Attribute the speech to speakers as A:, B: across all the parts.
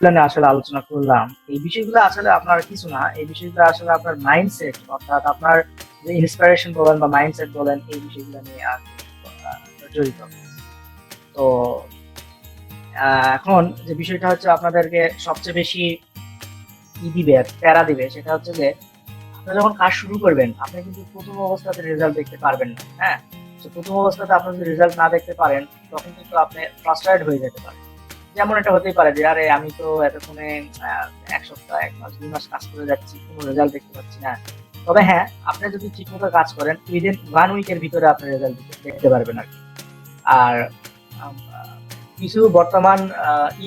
A: নিয়ে আসলে আলোচনা করলাম, এই বিষয়গুলো আসলে আপনার কিছু না, এই বিষয়গুলো আসলে আপনার মাইন্ডসেট, অর্থাৎ আপনার যে ইন্সপিরেশন বলেন বা মাইন্ডসেট বলেন, এই বিষয়গুলো নিয়ে আর জড়িত। তো এখন যে বিষয়টা হচ্ছে আপনাদেরকে সবচেয়ে বেশি দিবে, প্যারা দিবে, সেটা হচ্ছে যে আপনি যখন কাজ শুরু করবেন আপনি কিন্তু প্রথম অবস্থাতে রেজাল্ট দেখতে পারবেন না। হ্যাঁ, তো প্রথম অবস্থাতে আপনি যদি রেজাল্ট না দেখতে পারেন তখন কিন্তু আপনি ফ্রাস্ট্রেটেড হয়ে যেতে পারেন। যেমন এটা হতেই পারে যে আরে আমি তো এতক্ষণে 1 সপ্তাহ, 1 মাস, 2 মাস কাজ করে যাচ্ছি, কোনো রেজাল্ট দেখতে পাচ্ছি না। তবে হ্যাঁ, আপনি যদি ঠিকমতো কাজ করেন উইদিন 1 উইকের ভিতরে আপনি রেজাল্ট দেখতে পারবেন আর কি। আর কিছু বর্তমান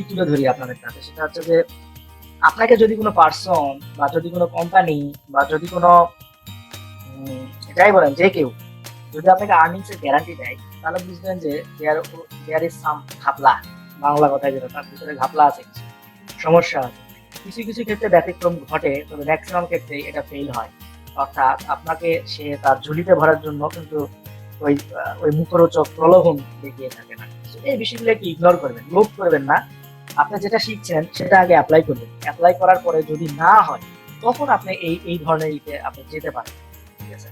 A: তুলে ধরি আপনাদের কাছে, সেটা হচ্ছে যে আপনাকে যদি কোনো পার্সন বা যদি কোনো কোম্পানি বা যদি কোনো যাই বলেন যে কেউ যদি আপনাকে আর্নিংস এর গ্যারান্টি দেয়, তাহলে বুঝবেন যে দেয়ার ইজ সাম ঘাপলা, বাংলা কথায় যেটা, তার ভিতরে ঘাপলা আছে, কিছু সমস্যা আছে। কিছু কিছু ক্ষেত্রে ব্যতিক্রম ঘটে, তবে ম্যাক্সিমাম ক্ষেত্রে এটা ফেল হয়। অর্থাৎ আপনাকে সে তার ঝুলিতে ভরার জন্য কিন্তু ওই মুখরোচক প্রলোভন দেখিয়ে থাকে না। এই বিষয়গুলো একটু ইগনোর করবেন, লোভ করবেন না। আপনি যেটা শিখছেন সেটা আগে অ্যাপ্লাই করবেন, অ্যাপ্লাই করার পরে যদি না হয় তখন আপনি এই ধরনের আপনি যেতে পারেন। ঠিক আছে?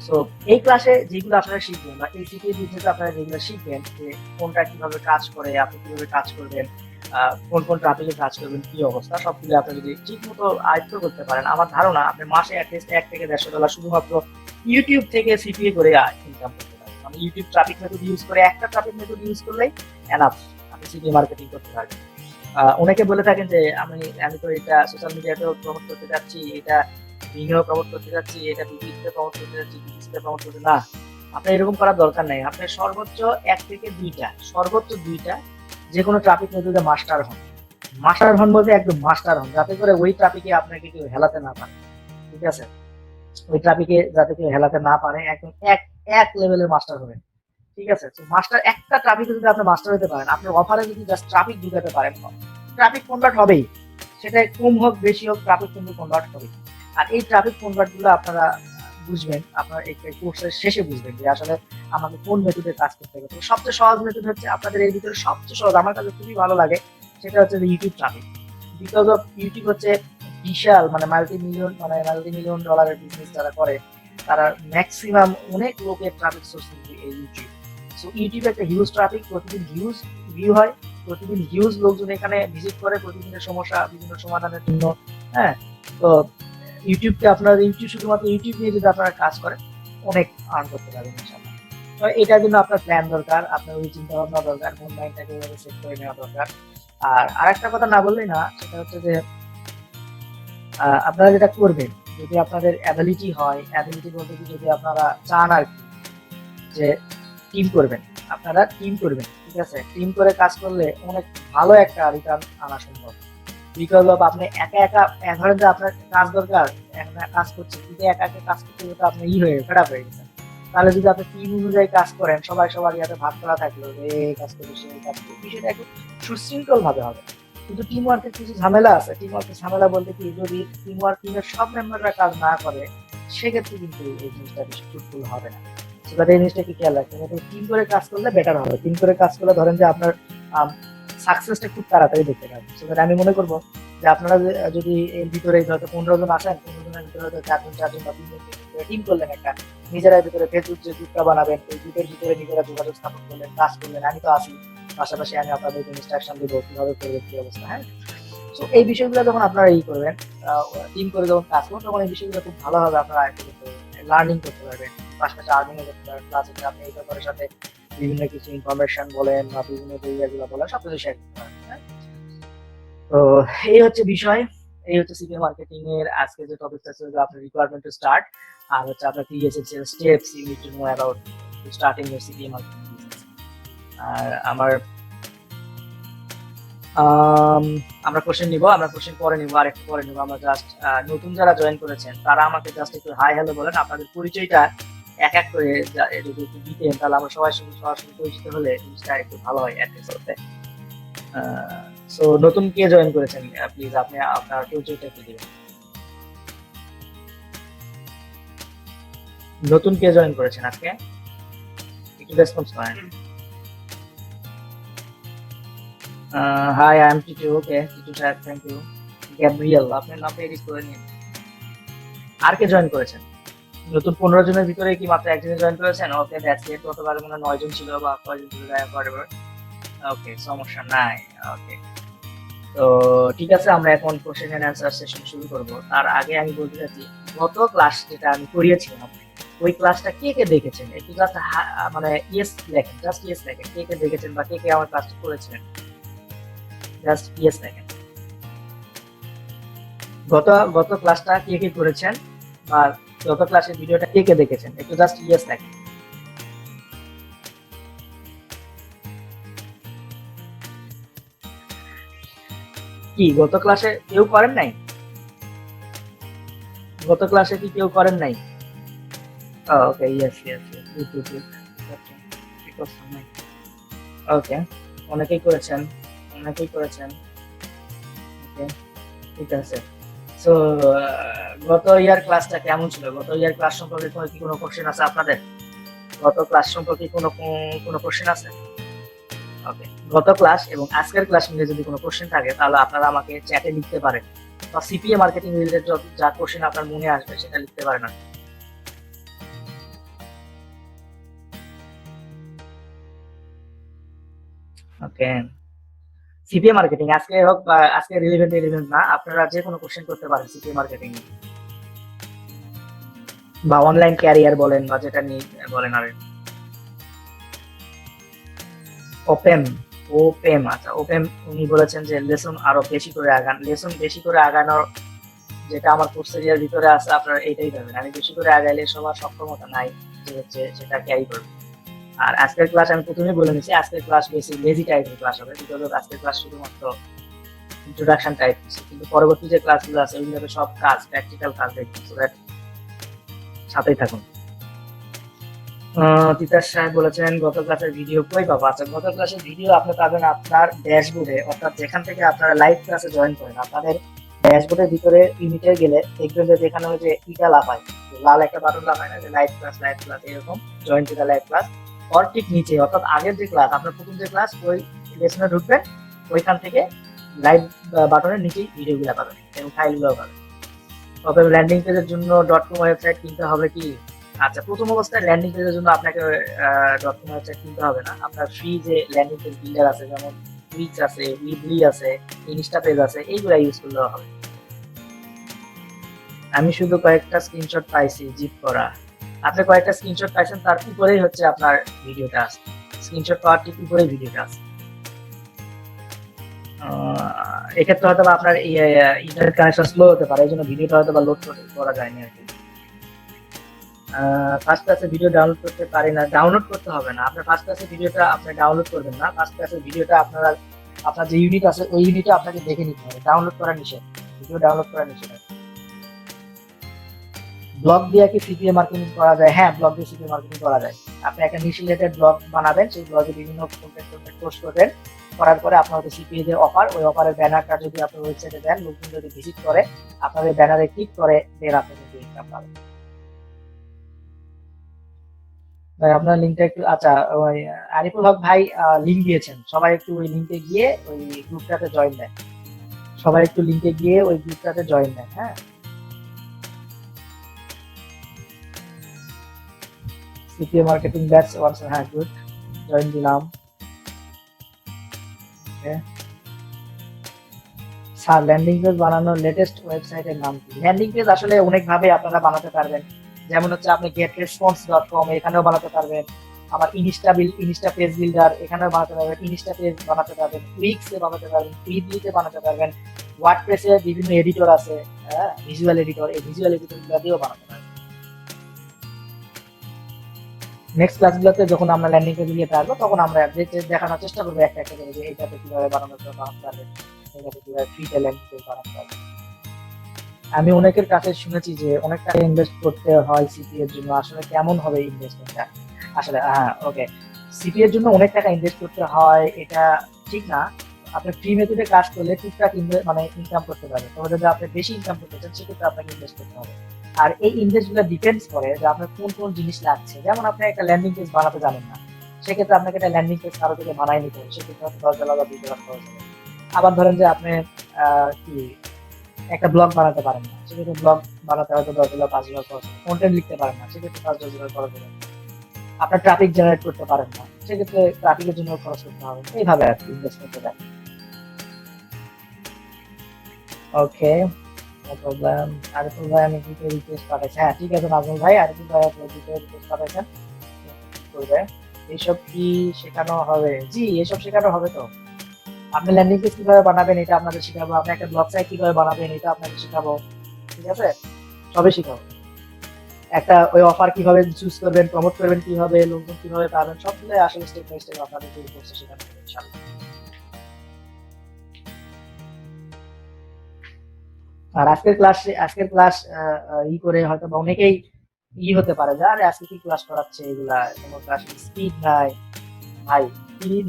A: সো এই ক্লাসে যেগুলো আপনারা শিখবেন বা এই সিপিএ বিজনেসে আপনারা যেগুলো শিখবেন, যে কোনটা কিভাবে কাজ করে, আপনি কিভাবে কাজ করবেন, কোন কোন ট্রাফিকে কাজ করবেন, কি অবস্থা, সবগুলো আপনি যদি ঠিক মতো আয়ত্ত করতে পারেন, আমার ধারণা আপনি মাসে অ্যাটলিস্ট $1 থেকে $150 শুধুমাত্র ইউটিউব থেকে সিপিএ করে ইনকাম করতে পারেন। মানে ইউটিউব ট্রাফিক মেথড ইউজ করে, একটা ট্রাফিক মেথড ইউজ করলেই এনাফ, আপনি সিপিএ মার্কেটিং করতে পারবেন। অনেকে বলে থাকেন যে আমি আমি তো এটা সোশ্যাল মিডিয়াতেও প্রমোট করতে যাচ্ছি, এটা ভিডিও প্রমোট করতে যাচ্ছি, এটা বিবিসিতে প্রমোট করতে যাচ্ছি, বিবিসিতে প্রমোট করতে না। আপনার এরকম করার দরকার নাই। আপনার সর্বোচ্চ 1 থেকে 2টা, সর্বোচ্চ 2টা যে কোনো ট্রাফিক মেথডে মাস্টার হন। মাস্টার হন বলতে একদম মাস্টার হন, যাতে করে ওই ট্রাফিকে আপনাকে কেউ হেলাতে না পারে। ঠিক আছে? ওই ট্রাফিকে যাতে কেউ হেলাতে না পারে, একদম এক এক লেভেলের মাস্টার হবেন। ঠিক আছে? তো মাস্টার একটা ট্রাফিকে যদি আপনি মাস্টার হতে পারেন, আপনার অফারে যদি জাস্ট ট্রাফিক ঢুকাতে পারেন, ট্রাফিক কনভার্ট হবেই। সেটা কম হোক বেশি হোক, ট্রাফিক কিন্তু কনভার্ট হবে। আর এই ট্রাফিক কনভার্ট গুলো আপনারা বুঝবেন, আপনার এই কোর্সের শেষে বুঝবেন যে আসলে আমাকে কোন মেথডে কাজ করতে হবে। তো সবচেয়ে সহজ মেথড হচ্ছে, আপনাদের এর ভিতরে সবচেয়ে সহজ, আমার কাছে খুবই ভালো লাগে, সেটা হচ্ছে YouTube traffic. Because of YouTube হচ্ছে বিশাল, মাল্টি মিলিয়ন ডলারের বিজনেস যারা করে, তারা ম্যাক্সিমাম অনেক লোকের ট্রাফিক সোর্স কিন্তু এই ইউটিউব। সো ইউটিউবে একটা হিউজ ট্রাফিক, প্রতিদিন হিউজ ভিউ হয়, প্রতিদিন হিউজ লোকজন এখানে ভিজিট করে প্রতিদিনের সমস্যা বিভিন্ন সমাধানের জন্য। হ্যাঁ, তো ইউটিউবকে আপনার শুধুমাত্র ইউটিউব নিয়ে যদি আপনারা কাজ করেন, অনেক আর্ন করতে পারবেন ইনশাআল্লাহ। তো এটার জন্য আপনার প্ল্যান দরকার, আপনার ওই চিন্তা ভাবনা দরকার, মন মাইন্ডটাকে এভাবে সেট করে নেওয়া দরকার। আর আরেকটা কথা না বললেই না, সেটা হচ্ছে যে আপনারা যেটা করবেন, যদি আপনাদের অ্যাবিলিটি হয়, অ্যাবিলিটি বলতে কি, যদি আপনারা চান আর কি যে টিম করবেন, আপনারা টিম করবেন। ঠিক আছে? টিম করে কাজ করলে অনেক ভালো একটা রিটার্ন আনা সম্ভব। বিকজ অফ আপনি একা একা, ধরেন যে আপনার কাজ দরকার, কাজ করছে কিন্তু একা একা কাজ করতে করতে আপনি ফেড আপ হয়ে গেছেন। তাহলে যদি আপনি টিম অনুযায়ী কাজ করেন, সবাই সবার ইয়াতে ভাগ করা থাকলো যে এই কাজ করবে সেই কাজ করবে, বিষয়টা একটু সুশৃঙ্খল ভাবে হবে। কিন্তু টিম ওয়ার্কের কিছু ঝামেলা আছে। টিম ওয়ার্কের ঝামেলা বলতে কি, যদি টিমের সব মেম্বাররা কাজ না করে, সেক্ষেত্রে কিন্তু এই জিনিসটা বেশি ফ্রুটফুল হবে না। সেটা এই জিনিসটা কি খেয়াল রাখতে হবে, টিম করে কাজ করলে বেটার হবে। টিম করে কাজ করলে ধরেন যে আপনার সাকসেসটা খুব তাড়াতাড়ি দেখতে পাবেন। সেটা আমি মনে করবো যে আপনারা যদি এর ভিতরে হয়তো 15 জন আসেন, 15 জনের ভিতরে হয়তো 4 জন বা 3 জন টিম করলেন একটা, নিজেরাই ভিতরে ফেসবুক যে গ্রুপটা বানাবেন, ওই গ্রুপের ভিতরে নিজেরা যোগাযোগ স্থাপন করলেন, কাজ করলেন, আমি তো আছি, পাশাপাশি আমি আপনাদেরকে ইনস্ট্রাকশন দেবো কিভাবে করবে, কি অবস্থা। হ্যাঁ, তো এই বিষয়গুলো যখন আপনারা করবেন, টিম করে যখন কাজ করবেন, তখন এই বিষয়গুলো খুব ভালোভাবে আপনারা লার্নিং করতে পারবেন, পাশাপাশি আর্নিং করতে পারবেন, প্লাস আপনি এই ব্যাপারের সাথে বিভিন্ন কিছু ইনফরমেশন বলেন বা বিভিন্ন যে ইয়েগুলো বলেন, সবকিছু শেয়ার করতে পারবেন। হ্যাঁ? তো এই হচ্ছে বিষয়, এই হচ্ছে সিপিএ মার্কেটিং এর আজকে যে টপিকটা ছিল, আপনার রিকোয়ারমেন্ট টু স্টার্ট, আর হচ্ছে আপনার কি essential steps you need to know about starting your CPA marketing business. আর আমরা কোশ্চেন নিব, আমরা কোশ্চেন পরে নিব, আর একটু পরে নিব। আমরা জাস্ট নতুন যারা জয়েন করেছেন তারা আমাকে জাস্ট একটু হাই হ্যালো বলেন, আপনাদের পরিচয়টা এক এক করে যদি একটু দিতেন, তাহলে আমরা সরাসরি পরিচিত হলে জিনিসটা একটু ভালো হয় অ্যাড্রেস করতে। সো নতুন কে জয়েন করেছেন, প্লিজ আপনি আপনার পরিচয়টা একটু দিবেন। নতুন কে জয়েন করেছেন আজকে, একটু রেসপন্স করেন। Hi, I am Titu. Okay Titu sir, thank you. Gabriel, আপনার নামটা এডিট করে নিন। আর কে জয়েন করেছেন? নতুন 15 জনের ভিতরে কি মাত্র একজনে জয়েন করেছেন? ওকে, দ্যাটস ইট। গতবার মনে হয় 9 জন ছিল বা কয়জন ছিল, হোয়াটএভার। ওকে, সমস্যা নাই। ওকে, তো ঠিক আছে, আমরা এখন কোশ্চেন এন্ড অ্যান্সার সেশন শুরু করব। তার আগে আমি বলতে চাচ্ছি, গত ক্লাস যেটা আমি করিয়েছিলাম, ওই ক্লাসটা কে কে দেখেছেন একটু জাস্ট মানে ইয়েস লেখেন, জাস্ট ইয়েস লেখেন, কে কে দেখেছেন বা কে কে আমার ক্লাসটা করেছিলেন, জাস্ট ইয়েস লেখেন। গত গত ক্লাসটা কে কে করেছেন বা গত ক্লাসের ভিডিওটা কে কে দেখেছেন, একটু জাস্ট ইয়েস লেখেন। কি গত ক্লাসে কেউ করেন নাই? গত ক্লাসে কি কেউ করেন নাই? Okay, yes yes yes, good good good. Okay, অনেকেই করেছেন, অনেকেই করেছেন। ওকে, ঠিক আছে। সো গত ইয়ার ক্লাসটা কেমন ছিল? গত ইয়ার ক্লাস সম্পর্কে কি কোনো কোশ্চেন আছে আপনাদের? গত ক্লাস সম্পর্কে কোনো কোশ্চেন আছে? ওকে, গত ক্লাস এবং আজকের ক্লাস মিলে যদি কোনো কোশ্চেন থাকে তাহলে আপনারা আমাকে চ্যাটে লিখতে পারেন, বা সিপিএ মার্কেটিং রিলেটেড যা কোশ্চেন আপনার মনে আসবে সেটা লিখতে পারেন। ওকে, সিপিএ মার্কেটিং আজকে হোক বা আজকে রিলেভেন্ট না, আপনারা যে কোনো কোশ্চেন করতে পারেন সিপিএ মার্কেটিং বা অনলাইন ক্যারিয়ার বলেন বা যেটা নিয়ে বলেন। আর ওপেন, ওপেম, আচ্ছা ওপেম উনি বলেছেন যে লেসন আরো বেশি করে আগান, লেসন বেশি করে আগানোর যেটা আমার কোর্স এরিয়ার ভিতরে আছে আপনারা এইটাই পাবেন। আমি বেশি করে আগাইলে সবার সক্ষমতা নাই যে হচ্ছে সেটা ক্যারি করবে। আর আজকের ক্লাস আমি প্রথমেই বলে নিচ্ছি, আজকের ক্লাস বেশি লেজি টাইপের ক্লাস হবে, বিকজ আজকের ক্লাস শুধুমাত্র ইন্ট্রোডাকশন টাইপ, কিন্তু পরবর্তী যে ক্লাসগুলো আছে ওইগুলোতে সব কাজ, প্র্যাকটিক্যাল কাজ দেখবেন, সো দ্যাট সাথেই থাকুন। তিতাস সাহেব বলেছেন গত ক্লাসের ভিডিও কই পাবো? আচ্ছা, গত ক্লাসের ভিডিও আপনি পাবেন আপনার ড্যাশবোর্ডে, অর্থাৎ যেখান থেকে আপনারা লাইভ ক্লাসে জয়েন করেন, আপনাদের ড্যাশবোর্ডের ভিতরে ইউনিটে গেলে দেখবেন যে যেখানে ওই যে ইটা লাফায়, লাল একটা বাটন লাফায় না, যে লাইভ ক্লাস এরকম, join to the live class, ওর ঠিক নিচে অর্থাৎ আগের যে ক্লাস, আপনার প্রথম যে ক্লাস ওই লেসনে ঢুকবেন, ওইখান থেকে লাইভ বাটনের নিচেই ভিডিওগুলো পাবেন এবং ফাইলগুলো পাবেন। তবে ল্যান্ডিং পেজের জন্য ডট কম ওয়েবসাইট কিনতে হবে কি? আচ্ছা, প্রথম অবস্থায় ল্যান্ডিং পেজের জন্য আপনাকে ডট কম ওয়েবসাইট কিনতে হবে না। আপনার ফ্রি যে ল্যান্ডিং পেজ বিল্ডার আছে, যেমন উইক্স আছে, উইবলি আছে, ইনস্টা পেজ আছে, এইগুলা ইউজ করলেও হবে। আমি শুধু কয়েকটা স্ক্রিনশট পাইছি জিপ করা। আপনি কয়েকটা স্ক্রিনশট পাইছেন, তার উপরেই হচ্ছে আপনার ভিডিওটা আছে, স্ক্রিনশট পাওয়ার ঠিক উপরেই ভিডিওটা আছে। এক্ষেত্রে হয়তো বা আপনার ইন্টারনেট কানেকশন স্লো হতে পারে, এই জন্য ভিডিওটা হয়তো বা লোড করা যায়নি আর কি। ফার্স্ট ক্লাসে ভিডিও ডাউনলোড করতে পারি না, ডাউনলোড করতে হবে না। আপনার ফার্স্ট ক্লাসে ভিডিওটা আপনি ডাউনলোড করবেন না, ফার্স্ট ক্লাসের ভিডিওটা আপনারা আপনার যে ইউনিট আছে ওই ইউনিটে আপনাকে দেখে নিতে হবে, ডাউনলোড করা নিষেধ, ভিডিও ডাউনলোড করা নিষেধ। ব্লগ দিয়ে কি সিপিএ মার্কেটিং করা যায়? হ্যাঁ, ব্লগ দিয়ে সিপিএ মার্কেটিং করা যায়। আপনি একটা নিশ রিলেটেড ব্লগ বানাবেন, সেই ব্লগে বিভিন্ন কন্টেন্ট পোস্ট করবেন, করার পরে আপনার হয়তো সিপিএ যে অফার, ওই অফারের ব্যানারটা যদি আপনার ওয়েবসাইটে দেন, লোকজন যদি ভিজিট করে আপনাদের ব্যানারে ক্লিক করে, দেন আপনি কিন্তু ইনকাম পাবেন। ভাই আপনার লিঙ্কটা একটু, আচ্ছা ওই আরিফুল হক ভাই লিঙ্ক দিয়েছেন, সবাই একটু ওই লিঙ্কে গিয়ে ওই গ্রুপটাতে জয়েন দেন, সবাই একটু লিঙ্কে গিয়ে ওই গ্রুপটাতে জয়েন দেন। হ্যাঁ, সিপিএ মার্কেটিং ব্যাচ ওয়ান্স, হ্যাঁ গুড, জয়েন দিলাম। স্যার ল্যান্ডিং পেজ বানানোর লেটেস্ট ওয়েবসাইটের নাম কি? ল্যান্ডিং পেজ আসলে অনেক ভাবে আপনারা বানাতে পারবেন, যেমন হচ্ছে আপনি getresponse.com এখানেও বানাতে পারবেন, আমার ইনস্টা পেজ বিল্ডার এখানেও বানাতে পারবেন, ইনস্টা পেজ বানাতে পারবেন, উইক্সে বানাতে পারবেন, কুইকলিতে বানাতে পারবেন, ওয়ার্ডপ্রেসে বিভিন্ন এডিটর আছে, হ্যাঁ ভিজুয়াল এডিটর, এই ভিজুয়াল এডিটর গুলো দিয়েও বানাতে পারবেন। নেক্সট ক্লাসগুলোতে যখন আমরা ল্যান্ডিং পেজ নিয়ে আসবো তখন আমরা দেখানোর চেষ্টা করবো একটা একটা করে, যে এইটাতে কিভাবে বানাতে পারবেন, এটাতে কিভাবে ফ্রিতে ল্যান্ডিং পেজ বানাতে পারবেন। আমি অনেকের কাছে শুনেছি যে অনেক টাকা ইনভেস্ট করতে হয় সিপি এর জন্য, আসলে কেমন হবে ইনভেস্টমেন্টটা? আসলে হ্যাঁ, ওকে, সিপি এর জন্য অনেক টাকা ইনভেস্ট করতে হয় এটা ঠিক না। আপনি ফ্রি মেথডে কাজ করলে টুকটাক মানে ইনকাম করতে পারবেন, তবে যদি আপনি বেশি ইনকাম করতে চান সেক্ষেত্রে আপনাকে ইনভেস্ট করতে হবে। আর এই ইনভেস্ট গুলো ডিপেন্ডস করে যে আপনার কোন কোন জিনিস লাগছে। যেমন আপনি একটা ল্যান্ডিং পেজ বানাতে জানেন না, সেক্ষেত্রে আপনাকে একটা ল্যান্ডিং পেজ কারো থেকে বানাই নিতে হবে, সেক্ষেত্রে হয়তো $10 বা $20 খরচ হবে। আবার ধরেন যে আপনি কি একটা ব্লগ বানাতে পারেন না, সেক্ষেত্রে ব্লগ বানাতে হয়তো $10 $5 খরচ হবে। কন্টেন্ট লিখতে পারেন না, সেক্ষেত্রে $5-10 খরচ হবে। আপনার ট্রাফিক জেনারেট করতে পারেন না, সেক্ষেত্রে ট্রাফিকের জন্য খরচ করতে হবে। এইভাবে আর কি ইনভেস্টমেন্ট দেয়। ওকে, নো প্রবলেম। আরিফুল ভাই আমি দুটো রিকোয়েস্ট পাঠাইছি। হ্যাঁ ঠিক আছে নাজমুল ভাই, আরিফুল ভাই আপনি দুটো রিকোয়েস্ট পাঠাইছেন, করবে। এইসব কি শেখানো হবে? জি, এসব শেখানো হবে তো। আপনি ল্যান্ডিং পেজ কিভাবে বানাবেন এটা আপনাদের শেখাবো, আপনি একটা ব্লগ সাইট কিভাবে বানাবেন এটা আপনাকে শেখাবো, ঠিক আছে? সবই শেখাবো। একটা ওই অফার কিভাবে চুজ করবেন, প্রমোট করবেন কিভাবে, লোকজন কিভাবে পাবেন, সবগুলো আসলে স্টেপ বাই স্টেপ আপনাদের এই কোর্সে শেখানো হবে ইনশাআল্লাহ। আর আজকের ক্লাস ই করে হয়তো বা অনেকেই হতে পারে যে আরে আজকে কি ক্লাস করাচ্ছে, এগুলা কোনো ক্লাস স্পিড নাই। ভাই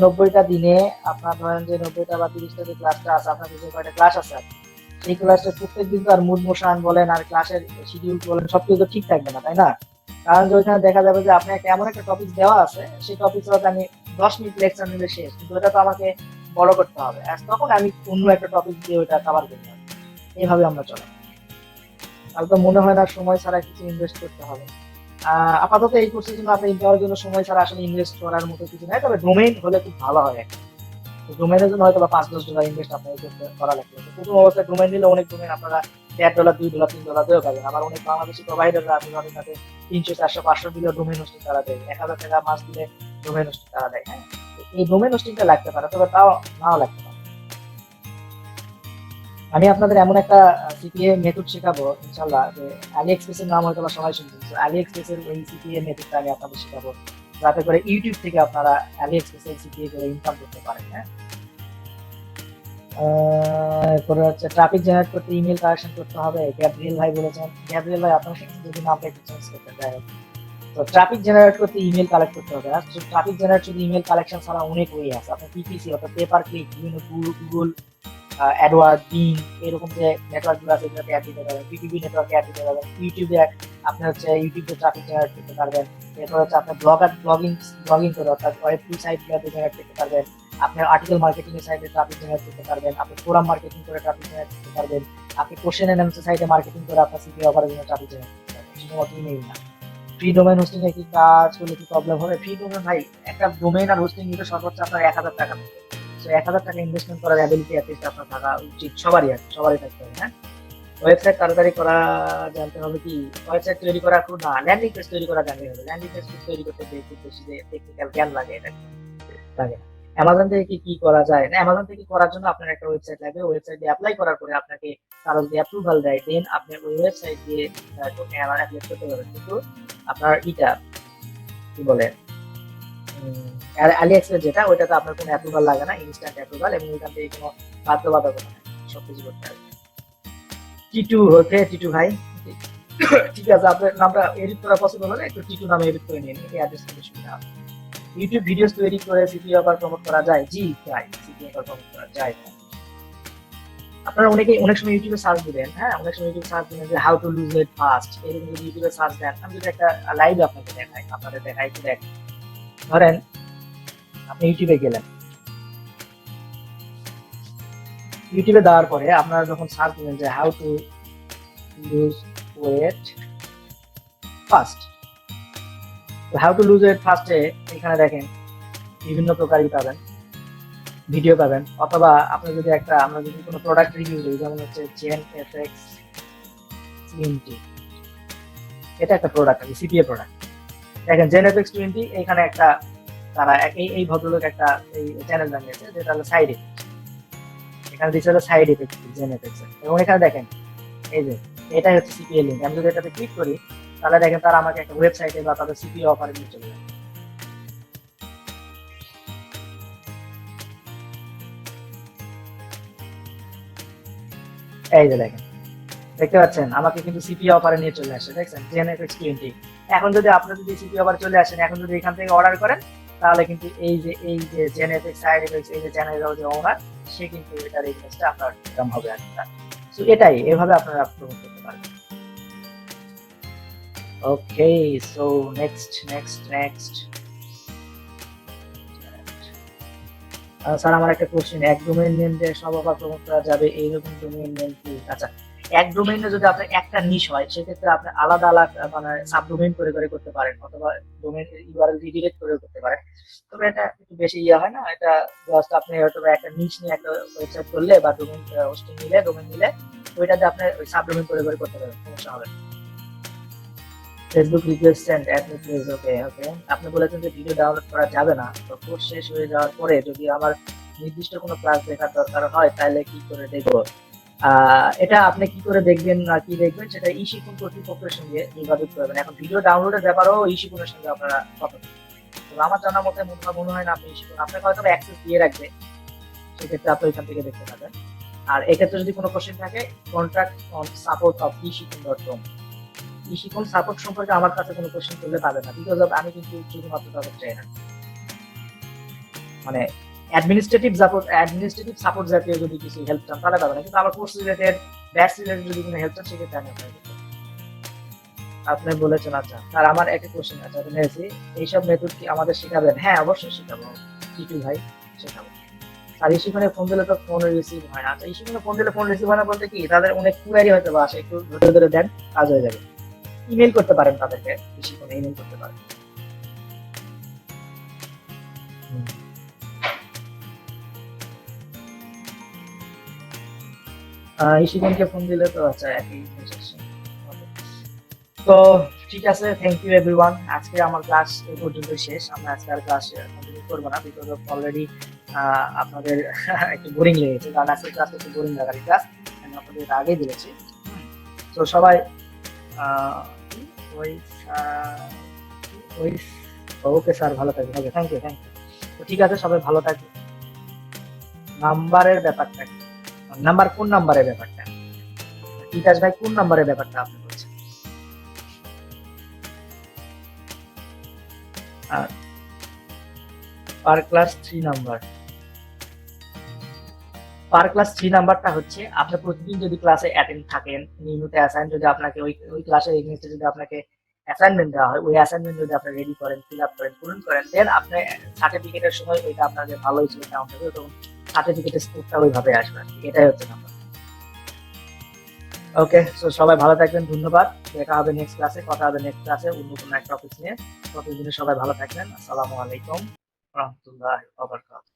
A: 90টা দিনে আপনার ধরেন যে 90টা বা 30টা যে ক্লাসটা আছে, আপনাদের যে কয়টা ক্লাস আছে সেই ক্লাসটা প্রত্যেক দিন তো আর মুড মোশন বলেন আর ক্লাসের শিডিউল বলেন সবকিছু তো ঠিক থাকবে না, তাই না? কারণ যে ওইখানে দেখা যাবে যে আপনি একটা এমন একটা টপিক দেওয়া আছে, সেই টপিক হয়তো আমি 10 মিনিট লেকচার নিলে শেষ, কিন্তু ওটা তো আমাকে বড় করতে হবে, আর তখন আমি অন্য একটা টপিক দিয়ে ওইটা কভার করতে হবে। এইভাবে আমরা চলাই। তাহলে তো মনে হয় না সময় ছাড়া কিছু ইনভেস্ট করতে হবে। আপাতত এই কোর্সের জন্য আপনি দেওয়ার জন্য সময় ছাড়া আসলে ইনভেস্ট করার মতো কিছু নাই, তবে ডোমেইন হলে খুব ভালো হয়। ডোমেইনের জন্য হয়তো বা $5-10 ইনভেস্ট আপনাকে করা লাগবে। তো প্রথম অবস্থায় ডোমেইন নিলে অনেক ডোমেইন আপনারা $1 $2 $3 দিয়েও পাবেন। আবার অনেক বাংলাদেশি প্রোভাইডাররা আছে যাদের কাছে 300 400 500 দিলে ডোমেইন হোস্টিং তারা দেয়, $1000 মাস দিলে ডোমেইন হোস্টিং তারা দেয়। হ্যাঁ, তো এই ডোমেইন হোস্টিংটা লাগতে পারে, তবে তাও নাও লাগতে পারে। আমি আপনাদের এমন একটা সিপিএ মেথড শেখাবো ইনশাল্লাহ, যে আলি এক্সপ্রেসের নাম হয়তো বা সবাই শুনছেন, তো আলি এক্সপ্রেসের ওই সিপিএ মেথডটা আমি আপনাদের শেখাবো, যাতে করে ইউটিউব থেকে আপনারা আলি এক্সপ্রেসের সিপিএ করে ইনকাম করতে পারেন। হ্যাঁ, এরপরে হচ্ছে ট্রাফিক জেনারেট করতে ইমেল কালেকশন করতে হবে, গ্যাব্রিয়েল ভাই বলেছেন। গ্যাব্রিয়েল ভাই আপনার সাথে যদি নামটা একটু চেঞ্জ করতে চাই, তো ট্রাফিক জেনারেট করতে ইমেল কালেক্ট করতে হবে। আর ট্রাফিক জেনারেট শুধু ইমেল কালেকশন ছাড়া অনেক ওয়ে আছে। আপনার পিপিসি অর্থাৎ পেপার ক্লিক, বিভিন্ন গুগল অ্যাডওয়ার্ড, বিং, এরকম যে নেটওয়ার্ক গুলো আছে এগুলোতে অ্যাড দিতে পারবেন, পিপিপি নেটওয়ার্কে অ্যাড দিতে পারবেন, ইউটিউবে আপনি হচ্ছে ইউটিউবে ট্রাফিক জেনারেট করতে পারবেন। এরপর হচ্ছে আপনার ব্লগিং করে অর্থাৎ ওয়েব টু সাইট গুলোতে জেনারেট করতে পারবেন। আপনার আর্টিকেল মার্কেটিং এর সাইটে ট্রাফিক জেনারেট করতে পারবেন, আপনি ফোরাম মার্কেটিং করে ট্রাফিক জেনারেট করতে পারবেন, আপনি কোশ্চেন এন্ড অ্যান্সার সাইটে মার্কেটিং করে আপনার সিপি অফারের জন্য ট্রাফিক জেনারেট করতে পারবেন, শুধুমাত্র ইমেইল না। ফ্রি ডোমেইন হোস্টিং এ কি কাজ করলে কি প্রবলেম হবে? ফ্রি ডোমেইন ভাই, একটা ডোমেইন আর হোস্টিং নিতে সর্বোচ্চ আপনার $1000 লাগবে। তো $1000 ইনভেস্টমেন্ট করার অ্যাবিলিটি অ্যাটলিস্ট আপনার থাকা উচিত, সবারই আর কি, সবারই থাকতে হবে। হ্যাঁ, ওয়েবসাইট তাড়াতাড়ি করা জানতে হবে কি, ওয়েবসাইট তৈরি করা খুব না, ল্যান্ডিং পেজ তৈরি করা জানতে হবে। ল্যান্ডিং পেজ তৈরি করতে গিয়ে খুব বেশি যে টেকনিক্যাল জ্ঞান লাগে এটা লাগে না। অ্যামাজন থেকে কি কি করা যায় না, অ্যামাজন থেকে করার জন্য আপনার একটা ওয়েবসাইট লাগবে। ওয়েবসাইট দিয়ে অ্যাপ্লাই করার পরে আপনাকে তারা যদি অ্যাপ্রুভাল দেয়, দেন আপনি ওই ওয়েবসাইট দিয়ে অ্যাপ্লাই করতে পারবেন। কিন্তু আপনার ইটা কি বলে আলি এক্সপ্রেস যেটা, ওইটাতে আপনার কোনো অ্যাপ্রুভাল লাগে না, ইনস্ট্যান্ট অ্যাপ্রুভাল, এবং ওইখান থেকে কোনো বাধ্যবাধকতা নেই, সবকিছু করতে হবে। টিটু হচ্ছে, টিটু ভাই ঠিক আছে, আপনার নামটা এডিট করা পসিবল হলে একটু টিটু নামে এডিট করে নিন, এই অ্যাড্রেস থেকে সুবিধা হবে। ইউটিউব ভিডিওস তৈরি করে সিপি অফার প্রমোট করা যায়? জি তাই, সিপি অফার প্রমোট করা যায়। আপনারা অনেক সময় ইউটিউবে সার্চ দিবেন, হ্যাঁ অনেক সময় ইউটিউবে সার্চ দিবেন যে how to lose weight fast, এরকম যদি ইউটিউবে সার্চ দেন, আমি যদি একটা লাইভ আপনাদের দেখাই একটু দেখ। ধরেন আপনি ইউটিউবে গেলেন, ইউটিউবে দেওয়ার পরে আপনারা যখন সার্চ দিবেন যে how to lose weight fast, how to lose weight ফাস্টে এখানে দেখেন বিভিন্ন প্রকারই পাবেন, ভিডিও পাবেন, অথবা আপনি যদি আমরা যদি কোনো প্রোডাক্ট রিভিউ দিই, যেমন হচ্ছে জেন এফএক্স স্লিম টি, এটা একটা প্রোডাক্ট, সিপিএ প্রোডাক্ট। দেখেন জেন এফএক্স 20, এখানে একটা তারা এই ভদ্রলোক একটা এই চ্যানেল বানিয়েছে যেটা হলো সাইড এফেক্ট, এখানে দিচ্ছে হলো সাইড এফেক্ট জেন এফএক্স, এবং এখানে দেখেন এই যে এটাই হচ্ছে সিপিএ লিঙ্ক। আমি যদি এটাতে ক্লিক করি তাহলে দেখেন তারা আমাকে একটা ওয়েবসাইটে বা তাদের সিপিএ অফারে নিয়ে চলে যাবে। এই যে দেখেন, দেখতে পাচ্ছেন আমাকে কিন্তু সিপি অফারে নিয়ে চলে আসে, দেখছেন জেন এফএক্স 20। এখন যদি আপনারা যদি সিপি অফারে চলে আসেন, এখন যদি এখান থেকে অর্ডার করেন, তাহলে কিন্তু এই যে জেন এফএক্স সাইড এফএক্স এই যে চ্যানেলের যে ওনার, সে কিন্তু এটার ইনভেস্টটা আপনার ইনকাম হবে আর কি। সো এটাই, এভাবে আপনারা প্রমোট করতে পারবেন। ওকে, সো নেক্সট। স্যার আমার একটা কোশ্চেন, এক ডোমেইন নেম দিয়ে সব অফার প্রমোট করা যাবে এইরকম ডোমেইন নেম কি? আচ্ছা, এক ডোমেইনে যদি আপনার একটা নিশ হয় সেক্ষেত্রে আপনি আলাদা আলাদা মানে সাব ডোমেইন করে করে করতে পারেন, অথবা ডোমেইন ইউআরএল রিডিরেক্ট করে করতে পারেন। তবে এটা একটু বেশি ইয়ে হয় না, এটা জাস্ট আপনি হয়তো একটা নিশ নিয়ে একটা ওয়েবসাইট করলে বা ডোমেইন হোস্টিং নিলে ডোমেইন নিলে ওইটাতে আপনি ওই সাব ডোমেইন করে করে করতে পারেন, সমস্যা হবে না। Facebook request send add me please. Okay okay, আপনি বলেছেন যে ভিডিও ডাউনলোড করা যাবে না, তো কোর্স শেষ হয়ে যাওয়ার পরে যদি আমার নির্দিষ্ট কোনো ক্লাস দেখার দরকার হয় তাহলে কি করে দেখবো? এটা আপনি কি করে দেখবেন না কি দেখবেন সেটা ই শিক্ষণ কর্তৃপক্ষের সঙ্গে যোগাযোগ করবেন। এখন ভিডিও ডাউনলোডের ব্যাপারেও ই শিক্ষণের সঙ্গে আপনারা কথা বলবেন। তবে আমার জানা মতে মনে হয় না আপনি ই শিক্ষণ আপনাকে হয়তো অ্যাক্সেস দিয়ে রাখবে, সেক্ষেত্রে আপনি ওইখান থেকে দেখতে পাবেন। আর এক্ষেত্রে যদি কোনো কোশ্চেন থাকে, কন্ট্যাক্ট অন সাপোর্ট অফ ই শিক্ষণ .com, ই শিক্ষণ সাপোর্ট সম্পর্কে আমার কাছে কোনো কোশ্চেন করলে পাবে না, বিকজ অফ আমি কিন্তু শুধুমাত্র সাপোর্ট চাই না, মানে অ্যাডমিনিস্ট্রেটিভ সাপোর্ট জাতীয় যদি কিছু হেল্প চান তাহলে পাবে না, কিন্তু আমার কোর্স রিলেটেড ব্যাচ রিলেটেড যদি কোনো হেল্প চান সেক্ষেত্রে আমি আপনাকে করতে পারি। আপনি বলেছেন, আচ্ছা স্যার আমার একটা কোশ্চেন আছে, আপনি এইসব মেথড কি আমাদের শেখাবেন? হ্যাঁ অবশ্যই শেখাবো, টিটু ভাই শেখাবো। আর ইস্যুখানে ফোন দিলে তো ফোন রিসিভ হয় না। আচ্ছা, ইস্যুখানে ফোন দিলে ফোন রিসিভ হয় না বলতে কি, তাদের অনেক কুয়ারি হয়তো বা আসে, একটু ধরে ধরে দেন, কাজ হয়ে যাবে। ইমেল করতে পারেন তাদেরকে, ইস্যুখানে ইমেল করতে পারেন। ইস্যুখানকে ফোন দিলে তো আচ্ছা একই জিনিস আসছে। Okay. তো ঠিক আছে, থ্যাংক ইউ এভরিওয়ান। আজকে আমার ক্লাস এই পর্যন্ত শেষ, আমরা আজকে আর ক্লাস কন্টিনিউ করবো না, বিকজ অফ অলরেডি আপনাদের একটু বোরিং লেগেছে, কারণ আজকের ক্লাসটা একটু বোরিং লাগার ক্লাস, আমি আপনাদের এটা আগেই বলেছি। তো সবাই ওই ওই ওকে স্যার, ভালো থাকবেন। ওকে, থ্যাংক ইউ থ্যাংক ইউ। তো ঠিক আছে, সবাই ভালো থাকবে। নাম্বারের ব্যাপারটা কি? নাম্বার কোন নাম্বারের ব্যাপারটা? বিকাশ ভাই কোন নাম্বারের ব্যাপারটা আপনি বলছেন? পার ক্লাস 3 নাম্বার, পার ক্লাস 3 নাম্বারটা হচ্ছে আপনি প্রতিদিন যদি ক্লাসে অ্যাটেন্ড থাকেন, নিয়মিত অ্যাসাইন যদি আপনাকে ওই ক্লাসের এগেইনস্টে যদি আপনাকে অ্যাসাইনমেন্ট দেওয়া হয়, ওই অ্যাসাইনমেন্ট যদি আপনি রেডি করেন, ফিল আপ করেন, পূরণ করেন, দেন আপনি সার্টিফিকেটের সময় ওইটা আপনাদের ভালো হিসেবে কাউন্ট হবে এবং সার্টিফিকেটের স্কোরটা ওইভাবে আসবে আর কি। এটাই হচ্ছে নাম্বার। ওকে, সো সবাই ভালো থাকবেন, ধন্যবাদ। দেখা হবে নেক্সট ক্লাসে, কথা হবে নেক্সট ক্লাসে অন্য কোনো একটা টপিক নিয়ে। ততদিনে সবাই ভালো থাকবেন। আসসালামু আলাইকুম ওয়া রাহমাতুল্লাহি ওয়া বারাকাতুহু।